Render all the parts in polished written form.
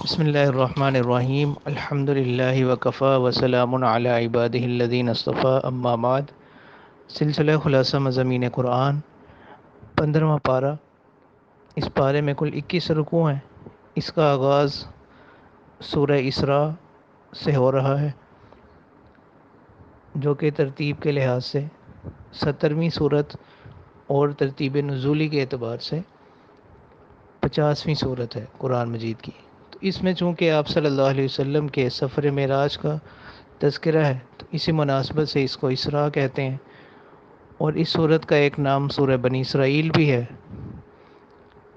بسم اللہ الرحمن الرحیم الحمد للہ وکفا وسلام علی عبادہ الذین اصطفیٰ اما بعد۔ سلسلہ خلاصہ مضامین قرآن 15واں پارہ۔ اس پارے میں کل 21 رکوع ہیں۔ اس کا آغاز سورہ اسراء سے ہو رہا ہے، جو کہ ترتیب کے لحاظ سے 70ویں صورت اور ترتیب نزولی کے اعتبار سے 50ویں صورت ہے قرآن مجید کی۔ تو اس میں چونکہ آپ صلی اللہ علیہ وسلم کے سفر معراج کا تذکرہ ہے، تو اسی مناسبت سے اس کو اسراء کہتے ہیں، اور اس صورت کا ایک نام سورہ بنی اسرائیل بھی ہے۔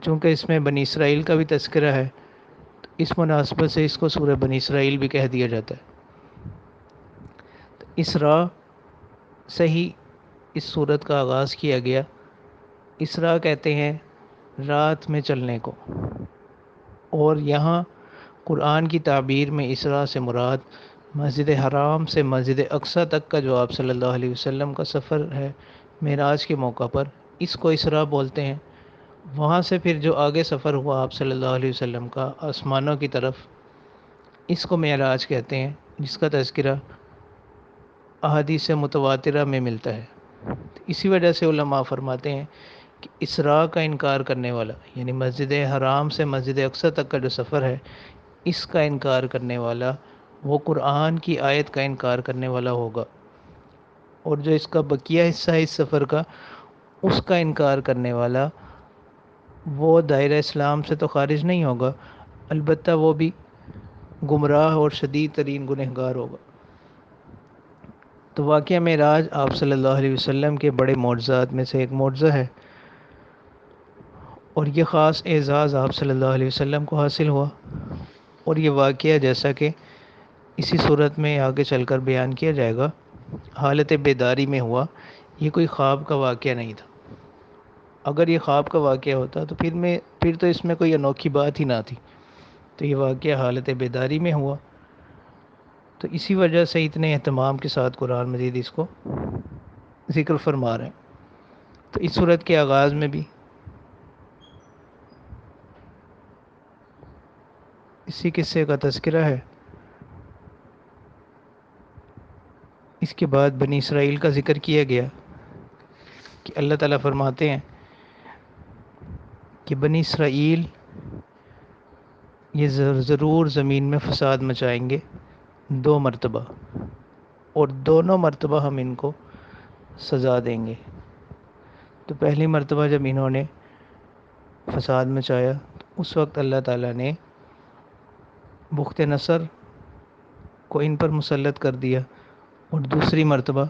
چونکہ اس میں بنی اسرائیل کا بھی تذکرہ ہے، تو اس مناسبت سے اس کو سورہ بنی اسرائیل بھی کہہ دیا جاتا ہے۔ تو اسراء سے ہی اس صورت کا آغاز کیا گیا۔ اسراء کہتے ہیں رات میں چلنے کو، اور یہاں قرآن کی تعبیر میں اسراء سے مراد مسجد حرام سے مسجد اقصیٰ تک کا جو آپ صلی اللہ علیہ وسلم کا سفر ہے معراج کے موقع پر، اس کو اسراء بولتے ہیں۔ وہاں سے پھر جو آگے سفر ہوا آپ صلی اللہ علیہ وسلم کا آسمانوں کی طرف، اس کو معراج کہتے ہیں، جس کا تذکرہ احادیث متواترہ میں ملتا ہے۔ اسی وجہ سے علماء فرماتے ہیں کہ اسراء کا انکار کرنے والا، یعنی مسجد حرام سے مسجد اقصیٰ تک کا جو سفر ہے، اس کا انکار کرنے والا وہ قرآن کی آیت کا انکار کرنے والا ہوگا، اور جو اس کا بقیہ حصہ ہے اس سفر کا، اس کا انکار کرنے والا وہ دائرہ اسلام سے تو خارج نہیں ہوگا، البتہ وہ بھی گمراہ اور شدید ترین گنہگار ہوگا۔ تو واقعہ معراج آپ صلی اللہ علیہ وسلم کے بڑے معجزات میں سے ایک معجزہ ہے، اور یہ خاص اعزاز آپ صلی اللہ علیہ وسلم کو حاصل ہوا، اور یہ واقعہ جیسا کہ اسی صورت میں آگے چل کر بیان کیا جائے گا، حالت بیداری میں ہوا۔ یہ کوئی خواب کا واقعہ نہیں تھا۔ اگر یہ خواب کا واقعہ ہوتا تو پھر تو اس میں کوئی انوکھی بات ہی نہ تھی۔ تو یہ واقعہ حالت بیداری میں ہوا، تو اسی وجہ سے اتنے اہتمام کے ساتھ قرآن مجید اس کو ذکر فرما رہے ہیں۔ تو اس صورت کے آغاز میں بھی اسی قصے کا تذکرہ ہے۔ اس کے بعد بنی اسرائیل کا ذکر کیا گیا کہ اللہ تعالیٰ فرماتے ہیں کہ بنی اسرائیل یہ ضرور زمین میں فساد مچائیں گے 2 مرتبہ، اور دونوں مرتبہ ہم ان کو سزا دیں گے۔ تو پہلی مرتبہ جب انہوں نے فساد مچایا، تو اس وقت اللہ تعالیٰ نے بخت نصر کو ان پر مسلط کر دیا، اور دوسری مرتبہ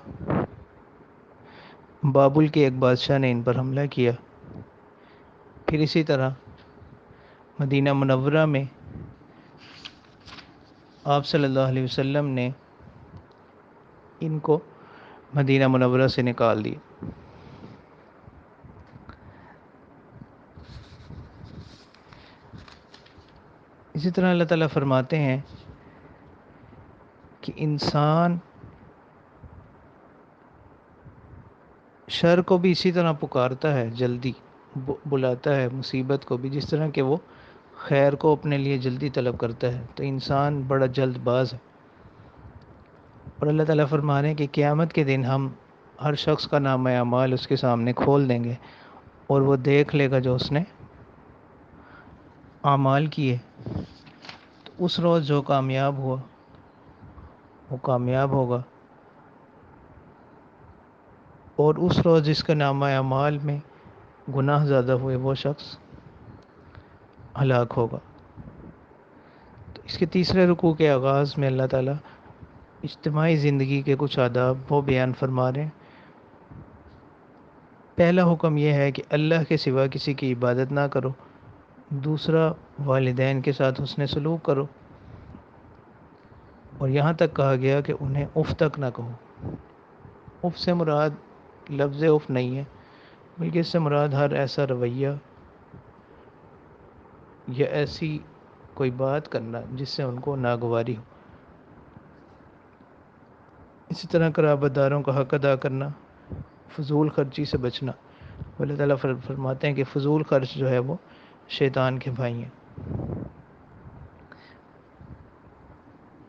بابل کے ایک بادشاہ نے ان پر حملہ کیا۔ پھر اسی طرح مدینہ منورہ میں آپ صلی اللہ علیہ وسلم نے ان کو مدینہ منورہ سے نکال دیا۔ اسی طرح اللہ تعالیٰ فرماتے ہیں کہ انسان شر کو بھی اسی طرح پکارتا ہے، جلدی بلاتا ہے، مصیبت کو بھی جس طرح کہ وہ خیر کو اپنے لیے جلدی طلب کرتا ہے۔ تو انسان بڑا جلد باز ہے، اور اللہ تعالیٰ فرما رہے ہیں کہ قیامت کے دن ہم ہر شخص کا نامہ اعمال اس کے سامنے کھول دیں گے، اور وہ دیکھ لے گا جو اس نے اعمال کیے۔ تو اس روز جو کامیاب ہوا وہ کامیاب ہوگا، اور اس روز جس کا نامہ اعمال میں گناہ زیادہ ہوئے وہ شخص ہلاک ہوگا۔ تو اس کے تیسرے رکوع کے آغاز میں اللہ تعالیٰ اجتماعی زندگی کے کچھ آداب وہ بیان فرما رہے ہیں۔ پہلا حکم یہ ہے کہ اللہ کے سوا کسی کی عبادت نہ کرو۔ دوسرا، والدین کے ساتھ حسن سلوک کرو، اور یہاں تک کہا گیا کہ انہیں اف تک نہ کہو۔ اف سے مراد لفظ اف نہیں ہے، بلکہ اس سے مراد ہر ایسا رویہ یا ایسی کوئی بات کرنا جس سے ان کو ناگواری ہو۔ اسی طرح قرابت داروں کا حق ادا کرنا، فضول خرچی سے بچنا۔ اللہ تعالیٰ فرماتے ہیں کہ فضول خرچ جو ہے وہ شیطان کے بھائی ہیں۔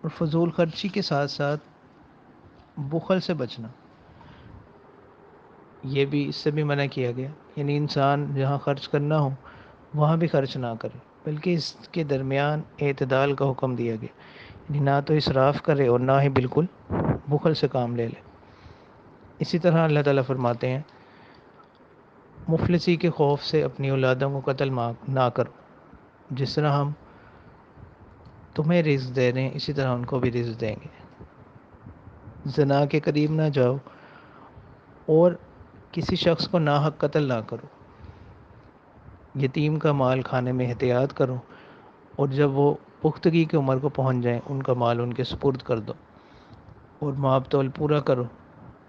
اور فضول خرچی کے ساتھ ساتھ بخل سے بچنا، یہ بھی اس سے بھی منع کیا گیا، یعنی انسان جہاں خرچ کرنا ہو وہاں بھی خرچ نہ کرے، بلکہ اس کے درمیان اعتدال کا حکم دیا گیا، یعنی نہ تو اسراف کرے اور نہ ہی بالکل بخل سے کام لے لے۔ اسی طرح اللہ تعالیٰ فرماتے ہیں مفلسی کے خوف سے اپنی اولادوں کو قتل نہ کرو، جس طرح ہم تمہیں رزق دے رہے ہیں اسی طرح ان کو بھی رزق دیں گے۔ زنا کے قریب نہ جاؤ اور کسی شخص کو ناحق قتل نہ کرو، یتیم کا مال کھانے میں احتیاط کرو، اور جب وہ پختگی کی عمر کو پہنچ جائیں ان کا مال ان کے سپرد کر دو، اور ماب تول پورا کرو،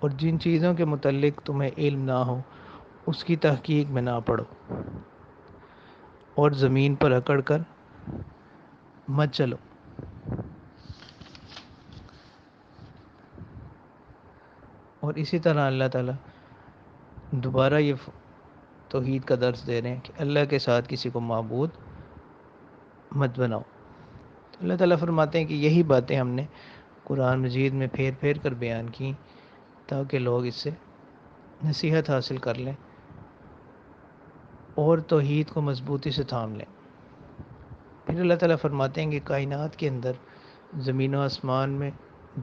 اور جن چیزوں کے متعلق تمہیں علم نہ ہو اس کی تحقیق میں نہ پڑو، اور زمین پر اکڑ کر مت چلو۔ اور اسی طرح اللہ تعالیٰ دوبارہ یہ توحید کا درس دے رہے ہیں کہ اللہ کے ساتھ کسی کو معبود مت بناؤ۔ تو اللہ تعالیٰ فرماتے ہیں کہ یہی باتیں ہم نے قرآن مجید میں پھیر پھیر کر بیان کی تاکہ لوگ اس سے نصیحت حاصل کر لیں اور توحید کو مضبوطی سے تھام لیں۔ پھر اللہ تعالیٰ فرماتے ہیں کہ کائنات کے اندر زمین و آسمان میں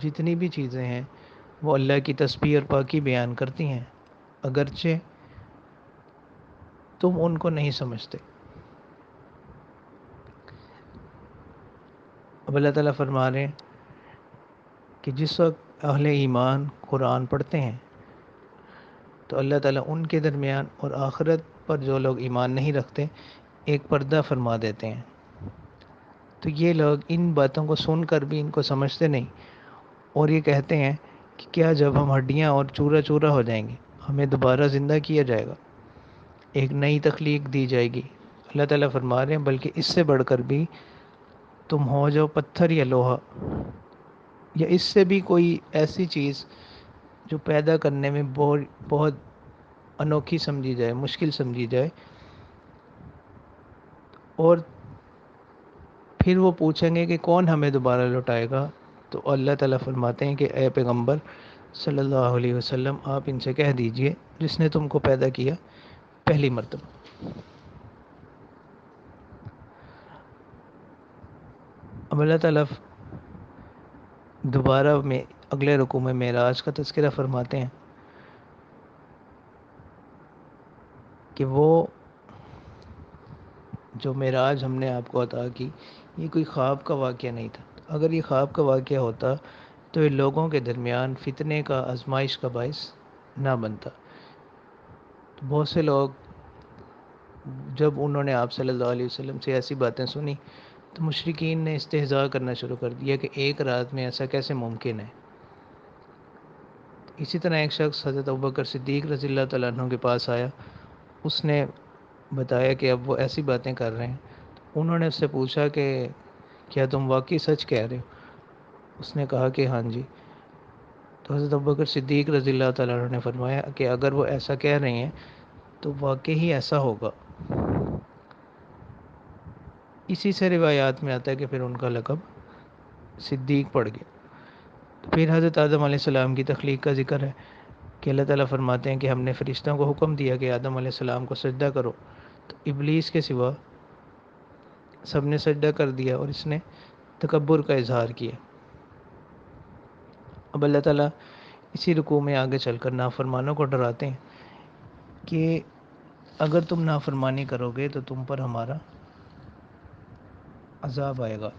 جتنی بھی چیزیں ہیں وہ اللہ کی تسبیح اور پاکی بیان کرتی ہیں، اگرچہ تم ان کو نہیں سمجھتے۔ اب اللہ تعالیٰ فرما رہے ہیں کہ جس وقت اہل ایمان قرآن پڑھتے ہیں تو اللہ تعالیٰ ان کے درمیان اور آخرت پر جو لوگ ایمان نہیں رکھتے ایک پردہ فرما دیتے ہیں، تو یہ لوگ ان باتوں کو سن کر بھی ان کو سمجھتے نہیں، اور یہ کہتے ہیں کہ کیا جب ہم ہڈیاں اور چورا چورا ہو جائیں گے ہمیں دوبارہ زندہ کیا جائے گا، ایک نئی تخلیق دی جائے گی۔ اللہ تعالیٰ فرما رہے ہیں بلکہ اس سے بڑھ کر بھی تم ہو جو پتھر یا لوہا، یا اس سے بھی کوئی ایسی چیز جو پیدا کرنے میں بہت بہت انوکھی سمجھی جائے، مشکل سمجھی جائے، اور پھر وہ پوچھیں گے کہ کون ہمیں دوبارہ لوٹائے گا، تو اللہ تعالیٰ فرماتے ہیں کہ اے پیغمبر صلی اللہ علیہ وسلم آپ ان سے کہہ دیجئے جس نے تم کو پیدا کیا پہلی مرتبہ۔ اب اللہ تعالیٰ دوبارہ میں اگلے رکوع میں معراج کا تذکرہ فرماتے ہیں کہ وہ جو معراج ہم نے آپ کو عطا کی یہ کوئی خواب کا واقعہ نہیں تھا، اگر یہ خواب کا واقعہ ہوتا تو یہ لوگوں کے درمیان فتنے کا، آزمائش کا باعث نہ بنتا۔ تو بہت سے لوگ جب انہوں نے آپ صلی اللہ علیہ وسلم سے ایسی باتیں سنی تو مشرکین نے استہزاء کرنا شروع کر دیا کہ ایک رات میں ایسا کیسے ممکن ہے۔ اسی طرح ایک شخص حضرت ابوبکر صدیق رضی اللہ تعالیٰ عنہ کے پاس آیا، اس نے بتایا کہ اب وہ ایسی باتیں کر رہے ہیں، تو انہوں نے اس سے پوچھا کہ کیا تم واقعی سچ کہہ رہے ہو؟ اس نے کہا کہ ہاں جی۔ تو حضرت ابوبکر صدیق رضی اللہ تعالیٰ عنہ نے فرمایا کہ اگر وہ ایسا کہہ رہے ہیں تو واقعی ایسا ہوگا۔ اسی سے روایات میں آتا ہے کہ پھر ان کا لقب صدیق پڑ گیا۔ تو پھر حضرت آدم علیہ السلام کی تخلیق کا ذکر ہے کہ اللہ تعالیٰ فرماتے ہیں کہ ہم نے فرشتوں کو حکم دیا کہ آدم علیہ السلام کو سجدہ کرو، تو ابلیس کے سوا سب نے سجدہ کر دیا اور اس نے تکبر کا اظہار کیا۔ اب اللہ تعالیٰ اسی رکوع میں آگے چل کر نافرمانوں کو ڈراتے ہیں کہ اگر تم نافرمانی کرو گے تو تم پر ہمارا عذاب آئے گا۔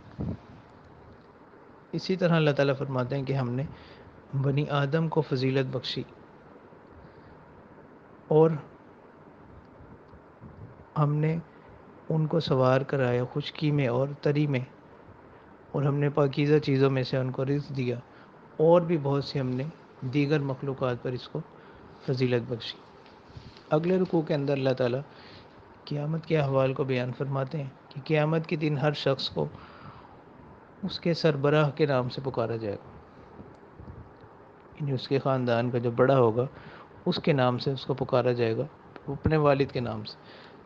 اسی طرح اللہ تعالیٰ فرماتے ہیں کہ ہم نے بنی آدم کو فضیلت بخشی اور ہم نے ان کو سوار کرایا خشکی میں اور تری میں، اور ہم نے پاکیزہ چیزوں میں سے ان کو رزق دیا، اور بھی بہت سی ہم نے دیگر مخلوقات پر اس کو فضیلت بخشی۔ اگلے رکوع کے اندر اللہ تعالیٰ قیامت کے احوال کو بیان فرماتے ہیں کہ قیامت کے دن ہر شخص کو اس کے سربراہ کے نام سے پکارا جائے گا، یعنی اس کے خاندان کا جو بڑا ہوگا اس کے نام سے اس کو پکارا جائے گا، اپنے والد کے نام سے۔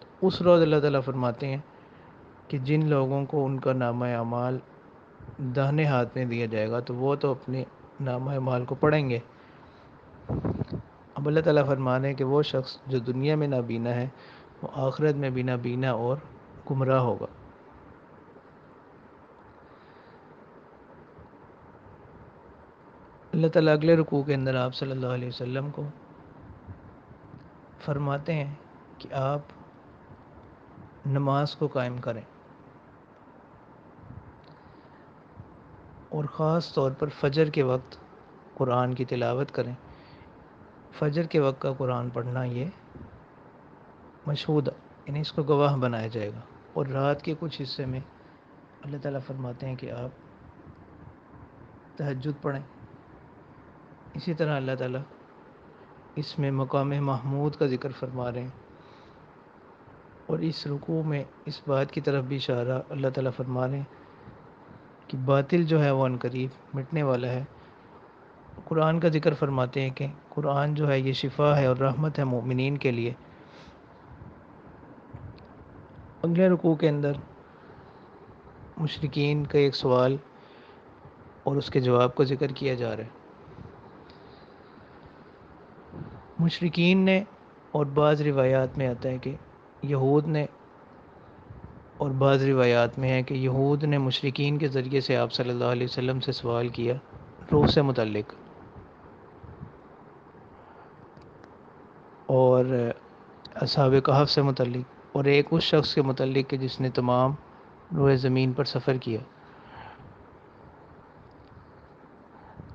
تو اس روز اللہ تعالیٰ فرماتے ہیں کہ جن لوگوں کو ان کا نامہ اعمال داہنے ہاتھ میں دیا جائے گا تو وہ تو اپنے نامہ اعمال کو پڑھیں گے. اب اللہ تعالیٰ فرمانے کہ وہ شخص جو دنیا میں نابینا ہے وہ آخرت میں بھی نابینا اور گمراہ ہوگا. اللہ تعالیٰ اگلے رکوع کے اندر آپ صلی اللہ علیہ وسلم کو فرماتے ہیں کہ آپ نماز کو قائم کریں اور خاص طور پر فجر کے وقت قرآن کی تلاوت کریں. فجر کے وقت کا قرآن پڑھنا یہ مشہود، یعنی اس کو گواہ بنایا جائے گا. اور رات کے کچھ حصے میں اللہ تعالیٰ فرماتے ہیں کہ آپ تہجد پڑھیں. اسی طرح اللہ تعالیٰ اس میں مقام محمود کا ذکر فرما رہے ہیں. اور اس رکوع میں اس بات کی طرف بھی اشارہ اللہ تعالیٰ فرما رہے ہیں کہ باطل جو ہے وہ عنقریب مٹنے والا ہے. قرآن کا ذکر فرماتے ہیں کہ قرآن جو ہے یہ شفا ہے اور رحمت ہے مومنین کے لیے. اگلے رکوع کے اندر مشرکین کا ایک سوال اور اس کے جواب کو ذکر کیا جا رہا ہے. مشرکین نے، اور بعض روایات میں آتا ہے کہ یہود نے، اور بعض روایات میں ہے کہ یہود نے مشرکین کے ذریعے سے آپ صلی اللہ علیہ وسلم سے سوال کیا روح سے متعلق، اور اصحاب کہف سے متعلق، اور ایک اس شخص کے متعلق کہ جس نے تمام روئے زمین پر سفر کیا.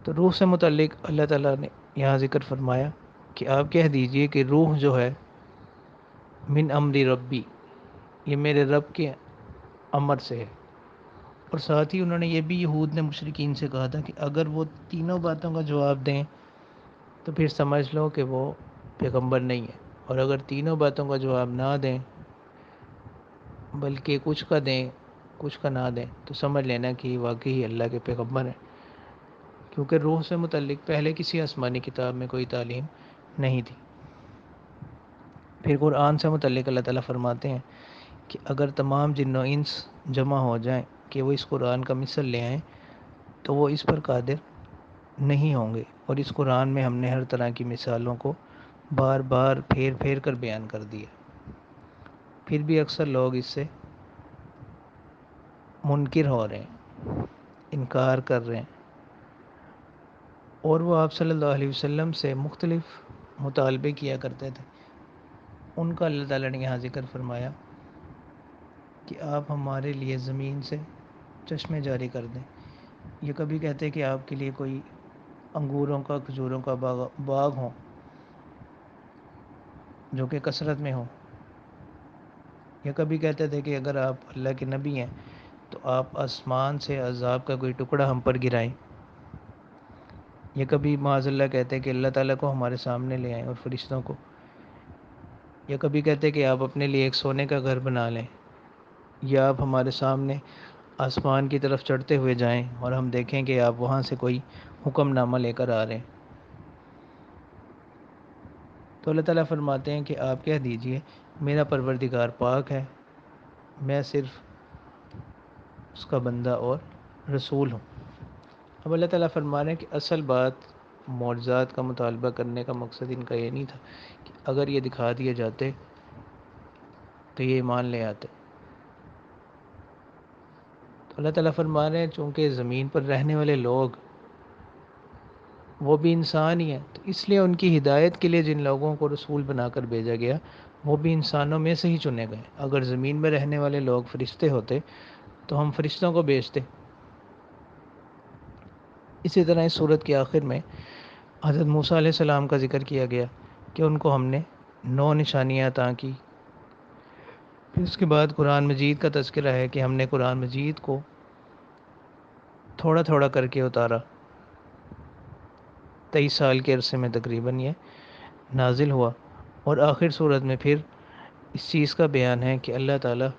تو روح سے متعلق اللہ تعالیٰ نے یہاں ذکر فرمایا کہ آپ کہہ دیجئے کہ روح جو ہے من امر ربی، یہ میرے رب کے امر سے ہے. اور ساتھ ہی انہوں نے یہ بھی یہود نے مشرکین سے کہا تھا کہ اگر وہ تینوں باتوں کا جواب دیں تو پھر سمجھ لو کہ وہ پیغمبر نہیں ہے، اور اگر تینوں باتوں کا جواب نہ دیں بلکہ کچھ کا دیں کچھ کا نہ دیں تو سمجھ لینا کہ واقعی اللہ کے پیغمبر ہیں. کیونکہ روح سے متعلق پہلے کسی آسمانی کتاب میں کوئی تعلیم نہیں تھی. پھر قرآن سے متعلق اللہ تعالیٰ فرماتے ہیں کہ اگر تمام جن و انس جمع ہو جائیں کہ وہ اس قرآن کا مثل لے آئیں تو وہ اس پر قادر نہیں ہوں گے. اور اس قرآن میں ہم نے ہر طرح کی مثالوں کو بار بار پھیر پھیر کر بیان کر دیا، پھر بھی اکثر لوگ اس سے منکر ہو رہے ہیں، انکار کر رہے ہیں. اور وہ آپ صلی اللہ علیہ وسلم سے مختلف مطالبے کیا کرتے تھے. ان کا اللہ تعالیٰ نے یہاں ذکر فرمایا کہ آپ ہمارے لیے زمین سے چشمے جاری کر دیں. یہ کبھی کہتے کہ آپ کے لیے کوئی انگوروں کا کھجوروں کا باغ ہو جو کہ کثرت میں ہو. یا کبھی کہتے تھے کہ اگر آپ اللہ کے نبی ہیں تو آپ آسمان سے عذاب کا کوئی ٹکڑا ہم پر گرائیں. یا کبھی معاذ اللہ کہتے کہ اللہ تعالیٰ کو ہمارے سامنے لے آئیں اور فرشتوں کو. یا کبھی کہتے کہ آپ اپنے لیے ایک سونے کا گھر بنا لیں، یا آپ ہمارے سامنے آسمان کی طرف چڑھتے ہوئے جائیں اور ہم دیکھیں کہ آپ وہاں سے کوئی حکم نامہ لے کر آ رہے ہیں. تو اللہ تعالیٰ فرماتے ہیں کہ آپ کہہ دیجئے میرا پروردگار پاک ہے، میں صرف اس کا بندہ اور رسول ہوں. اب اللہ تعالیٰ فرما رہے ہیں کہ اصل بات معجزات کا مطالبہ کرنے کا مقصد ان کا یہ نہیں تھا کہ اگر یہ دکھا دیے جاتے تو یہ ایمان لے آتے. تو اللہ تعالیٰ فرما رہے ہیں چونکہ زمین پر رہنے والے لوگ وہ بھی انسان ہی ہیں، تو اس لیے ان کی ہدایت کے لیے جن لوگوں کو رسول بنا کر بھیجا گیا وہ بھی انسانوں میں سے ہی چنے گئے. اگر زمین میں رہنے والے لوگ فرشتے ہوتے تو ہم فرشتوں کو بھیجتے. اسی طرح اس صورت کے آخر میں حضرت موسیٰ علیہ السلام کا ذکر کیا گیا کہ ان کو ہم نے 9 نشانیاں عطا کی. پھر اس کے بعد قرآن مجید کا تذکرہ ہے کہ ہم نے قرآن مجید کو تھوڑا تھوڑا کر کے اتارا. 23 سال کے عرصے میں تقریباً یہ نازل ہوا. اور آخر صورت میں پھر اس چیز کا بیان ہے کہ اللہ تعالیٰ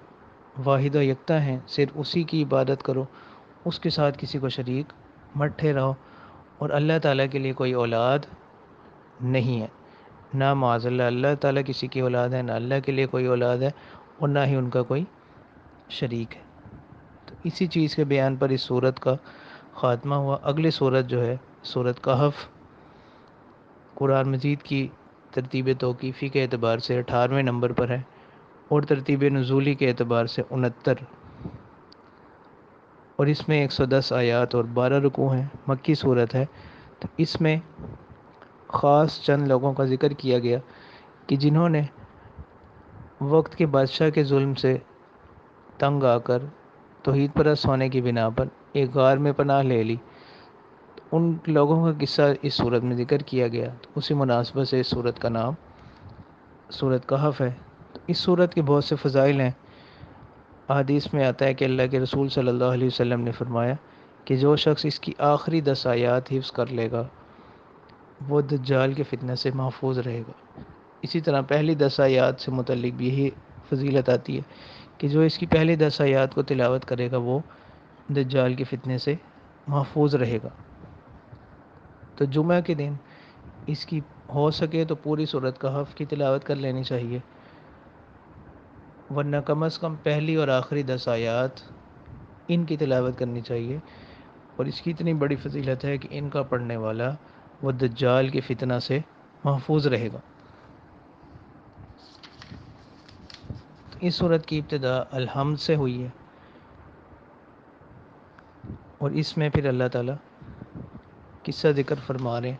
واحد و یکتا ہیں، صرف اسی کی عبادت کرو، اس کے ساتھ کسی کو شریک مت ٹھہراؤ. اور اللہ تعالیٰ کے لیے کوئی اولاد نہیں ہے، نہ معاذ اللہ اللہ تعالیٰ کسی کی اولاد ہے، نہ اللہ کے لیے کوئی اولاد ہے، اور نہ ہی ان کا کوئی شریک ہے. تو اسی چیز کے بیان پر اس صورت کا خاتمہ ہوا۔ اگلی صورت جو ہے صورت کہف، قرآن مجید کی ترتیب توقیفی کے اعتبار سے 18ویں نمبر پر ہے، اور ترتیب نزولی کے اعتبار سے 69، اور اس میں 110 آیات اور 12 رکوع ہیں، مکی صورت ہے۔ تو اس میں خاص چند لوگوں کا ذکر کیا گیا کہ جنہوں نے وقت کے بادشاہ کے ظلم سے تنگ آ کر توحید پرست ہونے کی بنا پر ایک غار میں پناہ لے لی، ان لوگوں کا قصہ اس صورت میں ذکر کیا گیا۔ تو اسی مناسبت سے اس صورت کا نام صورت کہف ہے۔ تو اس صورت کے بہت سے فضائل ہیں۔ حدیث میں آتا ہے کہ اللہ کے رسول صلی اللہ علیہ وسلم نے فرمایا کہ جو شخص اس کی آخری 10 آیات حفظ کر لے گا وہ دجال کے فتنہ سے محفوظ رہے گا۔ اسی طرح پہلی 10 آیات سے متعلق بھی یہی فضیلت آتی ہے کہ جو اس کی پہلی 10 آیات کو تلاوت کرے گا وہ دجال کے فتنے سے محفوظ رہے گا۔ تو جمعہ کے دن اس کی ہو سکے تو پوری صورت کہف کی تلاوت کر لینی چاہیے، ورنہ کم از کم پہلی اور آخری 10 آیات ان کی تلاوت کرنی چاہیے۔ اور اس کی اتنی بڑی فضیلت ہے کہ ان کا پڑھنے والا وہ دجال کے فتنہ سے محفوظ رہے گا۔ تو اس صورت کی ابتدا الحمد سے ہوئی ہے، اور اس میں پھر اللہ تعالیٰ قصہ ذکر فرما رہے ہیں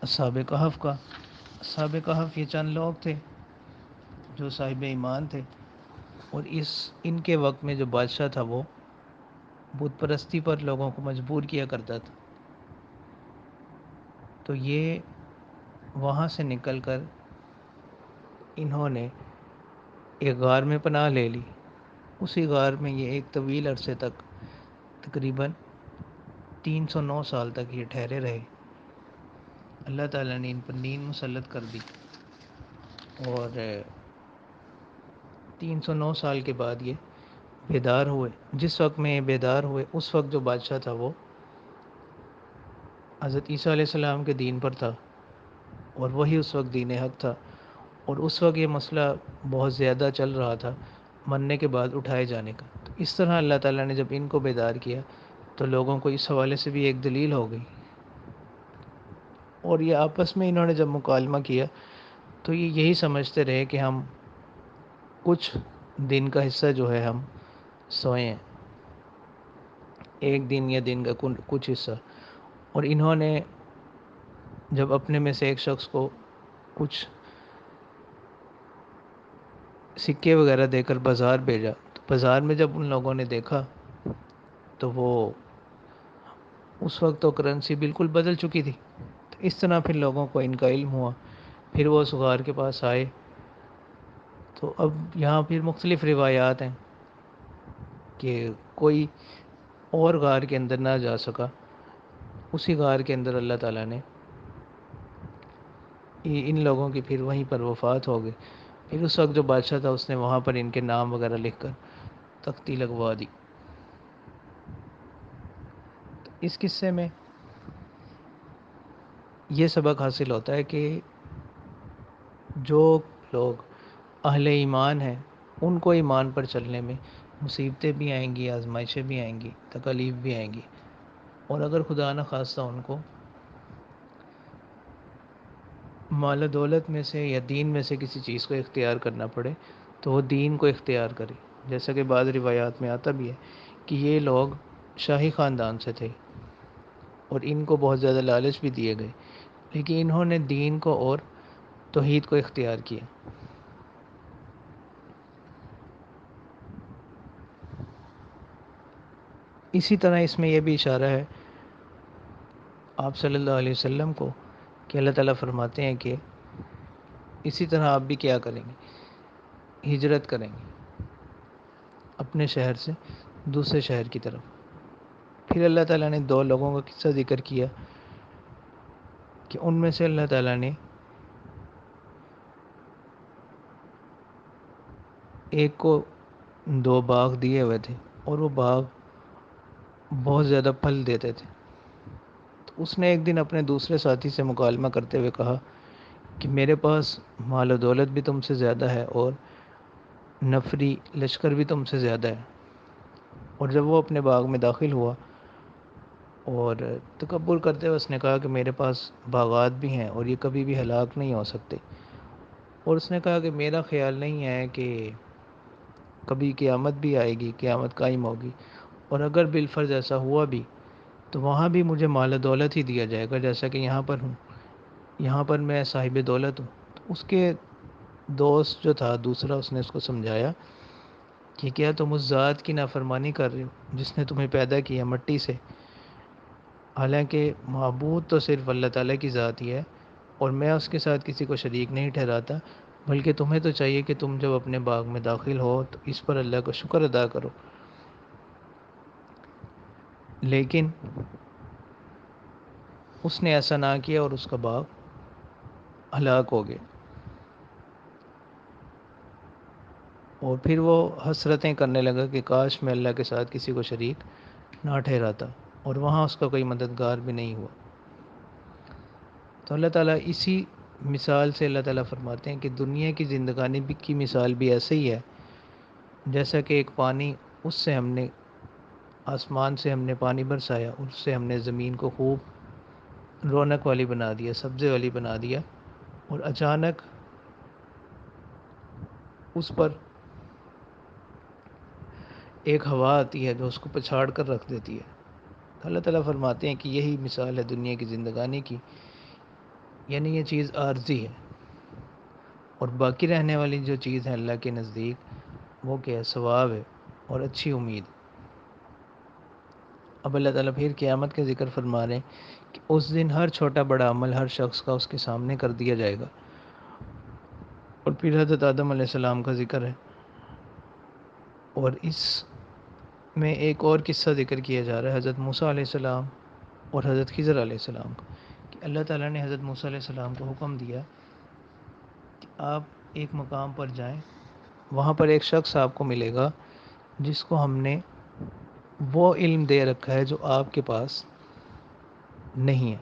اصحاب کہف کا۔ اصحاب کہف یہ چند لوگ تھے جو صاحب ایمان تھے، اور ان کے وقت میں جو بادشاہ تھا وہ بت پرستی پر لوگوں کو مجبور کیا کرتا تھا۔ تو یہ وہاں سے نکل کر انہوں نے ایک غار میں پناہ لے لی۔ اسی غار میں یہ ایک طویل عرصے تک تقریباً 309 سال تک یہ ٹھہرے رہے۔ اللہ تعالیٰ نے ان پر نیند مسلط کر دی، اور 309 سال کے بعد یہ بیدار ہوئے۔ جس وقت میں یہ بیدار ہوئے اس وقت جو بادشاہ تھا وہ حضرت عیسیٰ علیہ السلام کے دین پر تھا، اور وہی اس وقت دین حق تھا، اور اس وقت یہ مسئلہ بہت زیادہ چل رہا تھا مرنے کے بعد اٹھائے جانے کا۔ تو اس طرح اللہ تعالیٰ نے جب ان کو بیدار کیا تو لوگوں کو اس حوالے سے بھی ایک دلیل ہو گئی، اور یہ آپس میں انہوں نے جب مکالمہ کیا تو یہ یہی سمجھتے رہے کہ ہم کچھ دن کا حصہ جو ہے ہم سوئیں، ایک دن یا دن کا کچھ حصہ۔ اور انہوں نے جب اپنے میں سے ایک شخص کو کچھ سکے وغیرہ دے کر بازار بھیجا، تو بازار میں جب ان لوگوں نے دیکھا تو وہ اس وقت تو کرنسی بالکل بدل چکی تھی۔ تو اس طرح پھر لوگوں کو ان کا علم ہوا، پھر وہ اس غار کے پاس آئے۔ تو اب یہاں پھر مختلف روایات ہیں کہ کوئی اور غار کے اندر نہ جا سکا، اسی غار کے اندر اللہ تعالیٰ نے ان لوگوں کی پھر وہیں پر وفات ہو گئی۔ پھر اس وقت جو بادشاہ تھا اس نے وہاں پر ان کے نام وغیرہ لکھ کر تختی لگوا دی۔ تو اس قصے میں یہ سبق حاصل ہوتا ہے کہ جو لوگ اہل ایمان ہیں ان کو ایمان پر چلنے میں مصیبتیں بھی آئیں گی، آزمائشیں بھی آئیں گی، تکالیف بھی آئیں گی، اور اگر خدا نہ خواستہ ان کو مال و دولت میں سے یا دین میں سے کسی چیز کو اختیار کرنا پڑے تو وہ دین کو اختیار کرے۔ جیسا کہ بعض روایات میں آتا بھی ہے کہ یہ لوگ شاہی خاندان سے تھے اور ان کو بہت زیادہ لالچ بھی دیے گئے، لیکن انہوں نے دین کو اور توحید کو اختیار کیا۔ اسی طرح اس میں یہ بھی اشارہ ہے آپ صلی اللہ علیہ وسلم کو کہ اللہ تعالیٰ فرماتے ہیں کہ اسی طرح آپ بھی کیا کریں گے، ہجرت کریں گے اپنے شہر سے دوسرے شہر کی طرف۔ پھر اللہ تعالیٰ نے دو لوگوں کا قصہ ذکر کیا کہ ان میں سے اللہ تعالیٰ نے ایک کو 2 باغ دیے ہوئے تھے، اور وہ باغ بہت زیادہ پھل دیتے تھے۔ تو اس نے ایک دن اپنے دوسرے ساتھی سے مکالمہ کرتے ہوئے کہا کہ میرے پاس مال و دولت بھی تم سے زیادہ ہے، اور نفری لشکر بھی تم سے زیادہ ہے، اور جب وہ اپنے باغ میں داخل ہوا اور تکبر کرتے ہوئے اس نے کہا کہ میرے پاس باغات بھی ہیں اور یہ کبھی بھی ہلاک نہیں ہو سکتے، اور اس نے کہا کہ میرا خیال نہیں ہے کہ کبھی قیامت بھی آئے گی، قیامت قائم ہوگی، اور اگر بالفرض ایسا ہوا بھی تو وہاں بھی مجھے مال و دولت ہی دیا جائے گا جیسا کہ یہاں پر ہوں، یہاں پر میں صاحب دولت ہوں۔ تو اس کے دوست جو تھا دوسرا، اس نے اس کو سمجھایا کہ کیا تم اس ذات کی نافرمانی کر رہے ہو جس نے تمہیں پیدا کیا مٹی سے، حالانکہ معبود تو صرف اللہ تعالیٰ کی ذات ہی ہے، اور میں اس کے ساتھ کسی کو شریک نہیں ٹھہراتا، بلکہ تمہیں تو چاہیے کہ تم جب اپنے باغ میں داخل ہو تو اس پر اللہ کا شکر ادا کرو۔ لیکن اس نے ایسا نہ کیا اور اس کا باغ ہلاک ہو گیا، اور پھر وہ حسرتیں کرنے لگا کہ کاش میں اللہ کے ساتھ کسی کو شریک نہ ٹھہراتا، اور وہاں اس کا کوئی مددگار بھی نہیں ہوا۔ تو اللہ تعالیٰ اسی مثال سے اللہ تعالیٰ فرماتے ہیں کہ دنیا کی زندگانی کی مثال بھی ایسے ہی ہے، جیسا کہ ایک پانی، اس سے ہم نے آسمان سے ہم نے پانی برسایا، اس سے ہم نے زمین کو خوب رونق والی بنا دیا، سبزے والی بنا دیا، اور اچانک اس پر ایک ہوا آتی ہے جو اس کو پچھاڑ کر رکھ دیتی ہے۔ اللہ تعالیٰ فرماتے ہیں کہ یہی مثال ہے دنیا کی زندگانی کی، یعنی یہ چیز عارضی ہے، اور باقی رہنے والی جو چیز ہے اللہ کے نزدیک وہ کیا ہے؟ ثواب ہے اور اچھی امید۔ اب اللہ تعالیٰ پھر قیامت کا ذکر فرما رہے ہیں کہ اس دن ہر چھوٹا بڑا عمل ہر شخص کا اس کے سامنے کر دیا جائے گا، اور پھر حضرت آدم علیہ السلام کا ذکر ہے، اور اس میں ایک اور قصہ ذکر کیا جا رہا ہے حضرت موسیٰ علیہ السلام اور حضرت خضر علیہ السلام کا، کہ اللہ تعالیٰ نے حضرت موسیٰ علیہ السلام کو حکم دیا کہ آپ ایک مقام پر جائیں، وہاں پر ایک شخص آپ کو ملے گا جس کو ہم نے وہ علم دے رکھا ہے جو آپ کے پاس نہیں ہے۔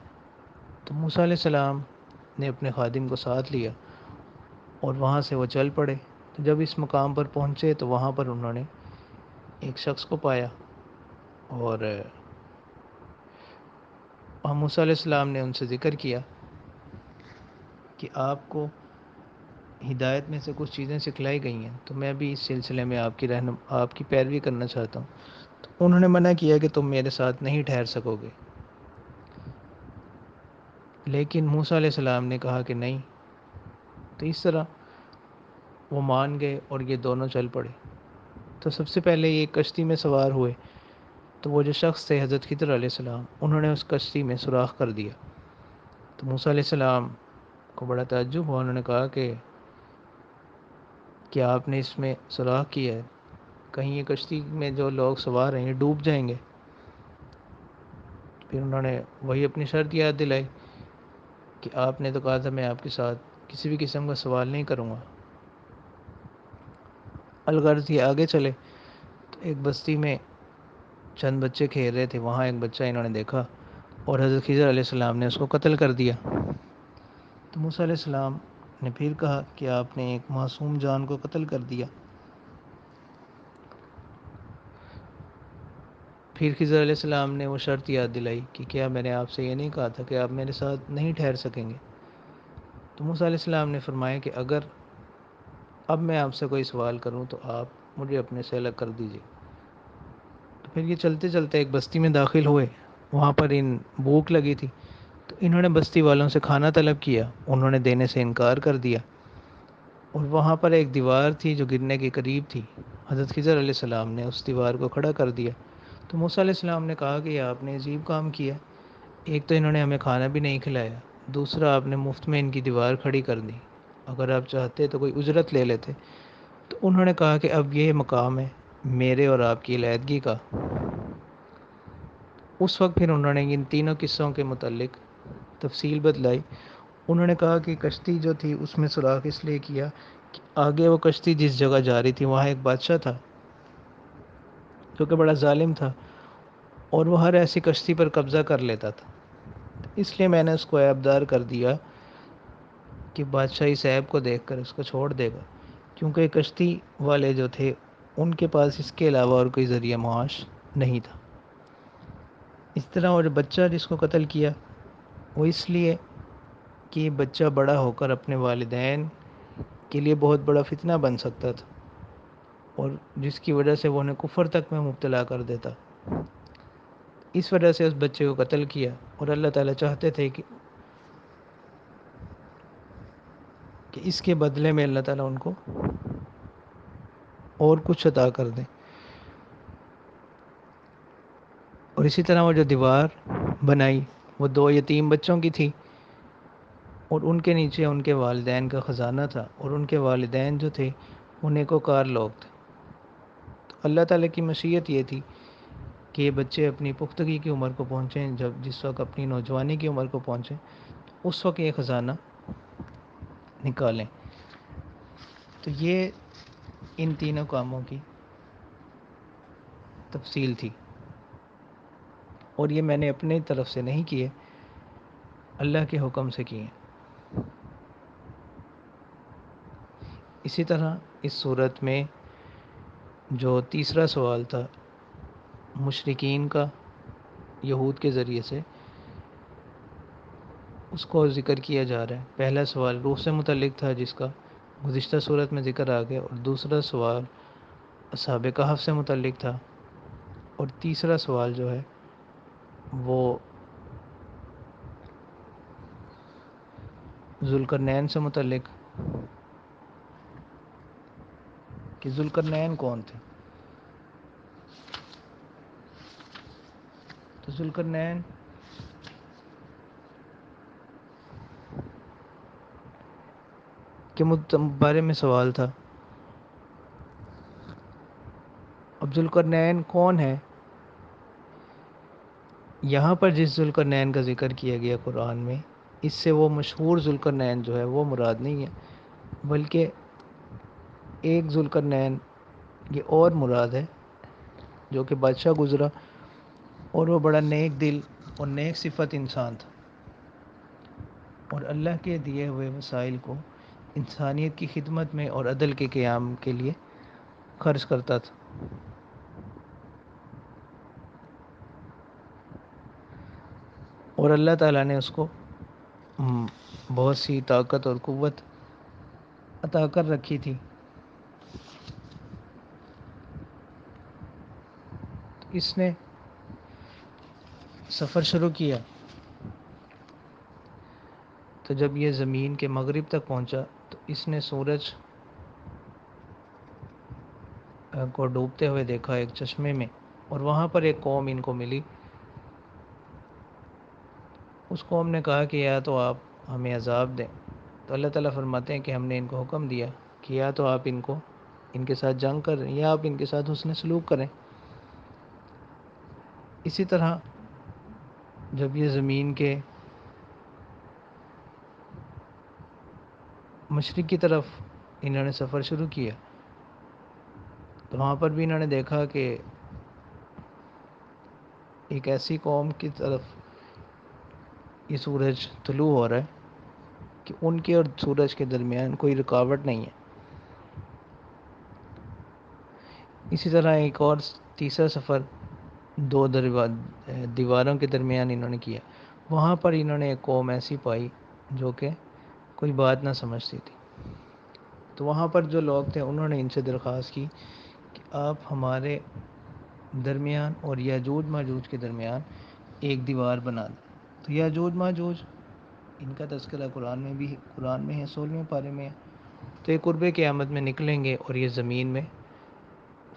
تو موسیٰ علیہ السلام نے اپنے خادم کو ساتھ لیا اور وہاں سے وہ چل پڑے۔ تو جب اس مقام پر پہنچے تو وہاں پر انہوں نے ایک شخص کو پایا، اور موسیٰ علیہ السلام نے ان سے ذکر کیا کہ آپ کو ہدایت میں سے کچھ چیزیں سکھلائی گئی ہیں، تو میں بھی اس سلسلے میں آپ کی پیروی کرنا چاہتا ہوں۔ تو انہوں نے منع کیا کہ تم میرے ساتھ نہیں ٹھہر سکو گے، لیکن موسیٰ علیہ السلام نے کہا کہ نہیں۔ تو اس طرح وہ مان گئے اور یہ دونوں چل پڑے۔ تو سب سے پہلے یہ کشتی میں سوار ہوئے، تو وہ جو شخص تھے حضرت خضر علیہ السلام، انہوں نے اس کشتی میں سوراخ کر دیا۔ تو موسیٰ علیہ السلام کو بڑا تعجب ہوا، انہوں نے کہا کہ کیا آپ نے اس میں سوراخ کیا ہے؟ کہیں یہ کشتی میں جو لوگ سوار ہیں یہ ڈوب جائیں گے؟ پھر انہوں نے وہی اپنی شرط یاد دلائی کہ آپ نے تو کہا تھا میں آپ کے ساتھ کسی بھی قسم کا سوال نہیں کروں گا۔ الغرض یہ آگے چلے تو ایک بستی میں چند بچے کھیل رہے تھے، وہاں ایک بچہ انہوں نے دیکھا اور حضرت خضر علیہ السلام نے اس کو قتل کر دیا۔ تو موسیٰ علیہ السلام نے پھر کہا کہ آپ نے ایک معصوم جان کو قتل کر دیا۔ پھر خضر علیہ السلام نے وہ شرط یاد دلائی کہ کیا میں نے آپ سے یہ نہیں کہا تھا کہ آپ میرے ساتھ نہیں ٹھہر سکیں گے؟ تو موسیٰ علیہ السلام نے فرمایا کہ اگر اب میں آپ سے کوئی سوال کروں تو آپ مجھے اپنے سے الگ کر دیجیے۔ تو پھر یہ چلتے چلتے ایک بستی میں داخل ہوئے، وہاں پر ان بھوک لگی تھی، تو انہوں نے بستی والوں سے کھانا طلب کیا، انہوں نے دینے سے انکار کر دیا، اور وہاں پر ایک دیوار تھی جو گرنے کے قریب تھی، حضرت خضر علیہ السلام نے اس دیوار کو کھڑا کر دیا۔ تو موسیٰ علیہ السلام نے کہا کہ یہ آپ نے عجیب کام کیا، ایک تو انہوں نے ہمیں کھانا بھی نہیں کھلایا، دوسرا آپ نے مفت میں ان کی دیوار کھڑی کر دی، اگر آپ چاہتے تو کوئی اجرت لے لیتے۔ تو انہوں نے کہا کہ اب یہ مقام ہے میرے اور آپ کی علیحدگی کا۔ اس وقت پھر انہوں نے ان تینوں قصوں کے متعلق تفصیل بتلائی۔ انہوں نے کہا کہ کشتی جو تھی اس میں سوراخ اس لیے کیا کہ آگے وہ کشتی جس جگہ جا رہی تھی وہاں ایک بادشاہ تھا جو کہ بڑا ظالم تھا، اور وہ ہر ایسی کشتی پر قبضہ کر لیتا تھا، اس لیے میں نے اس کو عیبدار کر دیا کہ بادشاہ اس عیب کو دیکھ کر اس کو چھوڑ دے گا، کیونکہ کشتی والے جو تھے ان کے پاس اس کے علاوہ اور کوئی ذریعہ معاش نہیں تھا۔ اس طرح اور بچہ جس کو قتل کیا وہ اس لیے کہ بچہ بڑا ہو کر اپنے والدین کے لیے بہت بڑا فتنہ بن سکتا تھا، اور جس کی وجہ سے وہ انہیں کفر تک میں مبتلا کر دیتا۔ اس وجہ سے اس بچے کو قتل کیا، اور اللہ تعالیٰ چاہتے تھے کہ اس کے بدلے میں اللہ تعالیٰ ان کو اور کچھ عطا کر دیں۔ اور اسی طرح وہ جو دیوار بنائی وہ 2 یتیم بچوں کی تھی، اور ان کے نیچے ان کے والدین کا خزانہ تھا، اور ان کے والدین جو تھے وہ نیکوکار لوگ تھے۔ تو اللہ تعالیٰ کی مشیت یہ تھی کہ یہ بچے اپنی پختگی کی عمر کو پہنچیں، جس وقت اپنی نوجوانی کی عمر کو پہنچیں اس وقت یہ خزانہ نکالیں۔ تو یہ ان تینوں کاموں کی تفصیل تھی، اور یہ میں نے اپنے طرف سے نہیں کیے، اللہ کے حکم سے کیے۔ اسی طرح اس صورت میں جو تیسرا سوال تھا مشرکین کا یہود کے ذریعے سے، اس کو ذکر کیا جا رہا ہے۔ پہلا سوال روح سے متعلق تھا جس کا گزشتہ صورت میں ذکر آ گیا، اور دوسرا سوال اصحاب کہف سے متعلق تھا، اور تیسرا سوال جو ہے وہ ذوالقرنین سے متعلق، کہ ذوالقرنین کون تھے۔ تو ذوالقرنین کے بارے میں سوال تھا۔ اب ذوالقرنین کون ہے؟ یہاں پر جس ذوالقرنین کا ذکر کیا گیا قرآن میں، اس سے وہ مشہور ذوالقرنین جو ہے وہ مراد نہیں ہے، بلکہ ایک ذوالقرنین یہ اور مراد ہے جو کہ بادشاہ گزرا، اور وہ بڑا نیک دل اور نیک صفت انسان تھا، اور اللہ کے دیے ہوئے وسائل کو انسانیت کی خدمت میں اور عدل کے قیام کے لیے خرچ کرتا تھا۔ اور اللہ تعالیٰ نے اس کو بہت سی طاقت اور قوت عطا کر رکھی تھی۔ اس نے سفر شروع کیا، تو جب یہ زمین کے مغرب تک پہنچا تو اس نے سورج کو ڈوبتے ہوئے دیکھا ایک چشمے میں، اور وہاں پر ایک قوم ان کو ملی۔ اس قوم نے کہا کہ یا تو آپ ہمیں عذاب دیں، تو اللہ تعالیٰ فرماتے ہیں کہ ہم نے ان کو حکم دیا کہ یا تو آپ ان کے ساتھ جنگ کریں یا آپ ان کے ساتھ حسن سلوک کریں۔ اسی طرح جب یہ زمین کے مشرق کی طرف انہوں نے سفر شروع کیا تو وہاں پر بھی انہوں نے دیکھا کہ ایک ایسی قوم کی طرف یہ سورج طلوع ہو رہا ہے کہ ان کے اور سورج کے درمیان کوئی رکاوٹ نہیں ہے۔ اسی طرح ایک اور تیسرا سفر 2 دیواروں کے درمیان انہوں نے کیا، وہاں پر انہوں نے ایک قوم ایسی پائی جو کہ کوئی بات نہ سمجھتی تھی۔ تو وہاں پر جو لوگ تھے انہوں نے ان سے درخواست کی کہ آپ ہمارے درمیان اور یاجوج ماجوج کے درمیان ایک دیوار بنا دیں۔ تو یاجوج ماجوج ان کا تذکرہ قرآن میں ہے، 16ویں پارے میں ہے۔ تو یہ قرب قیامت میں نکلیں گے اور یہ زمین میں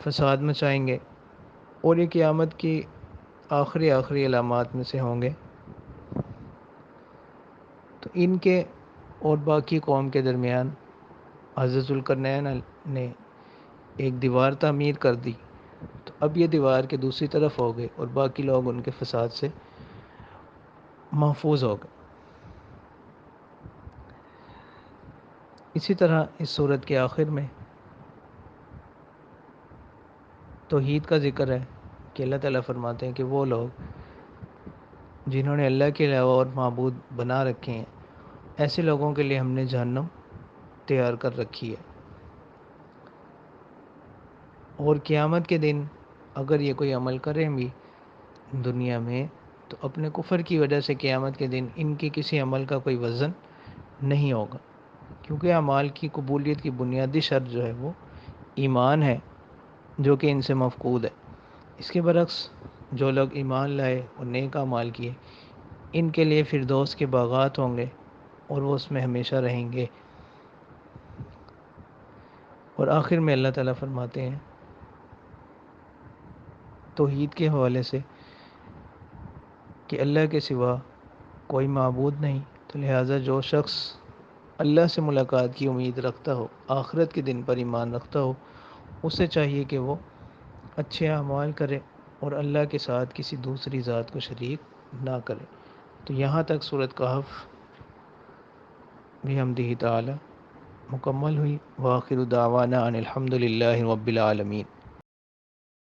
فساد مچائیں گے، اور یہ قیامت کی آخری علامات میں سے ہوں گے۔ تو ان کے اور باقی قوم کے درمیان حضرت ذوالقرنین نے ایک دیوار تعمیر کر دی، تو اب یہ دیوار کے دوسری طرف ہو گئے اور باقی لوگ ان کے فساد سے محفوظ ہو گئے۔ اسی طرح اس صورت کے آخر میں توحید کا ذکر ہے کہ اللہ تعالیٰ فرماتے ہیں کہ وہ لوگ جنہوں نے اللہ کے علاوہ اور معبود بنا رکھے ہیں، ایسے لوگوں کے لیے ہم نے جہنم تیار کر رکھی ہے، اور قیامت کے دن اگر یہ کوئی عمل کریں بھی دنیا میں تو اپنے کفر کی وجہ سے قیامت کے دن ان کے کسی عمل کا کوئی وزن نہیں ہوگا، کیونکہ اعمال کی قبولیت کی بنیادی شرط جو ہے وہ ایمان ہے، جو کہ ان سے مفقود ہے۔ اس کے برعکس جو لوگ ایمان لائے اور نیک اعمال کیے، ان کے لیے فردوس کے باغات ہوں گے اور وہ اس میں ہمیشہ رہیں گے۔ اور آخر میں اللہ تعالیٰ فرماتے ہیں توحید کے حوالے سے کہ اللہ کے سوا کوئی معبود نہیں، تو لہٰذا جو شخص اللہ سے ملاقات کی امید رکھتا ہو، آخرت کے دن پر ایمان رکھتا ہو، اسے چاہیے کہ وہ اچھے اعمال کرے اور اللہ کے ساتھ کسی دوسری ذات کو شریک نہ کرے۔ تو یہاں تک سورۃ کہف بحمدہ تعالی مکمل ہوئی۔ وآخر دعوانا ان الحمد للہ رب العالمین۔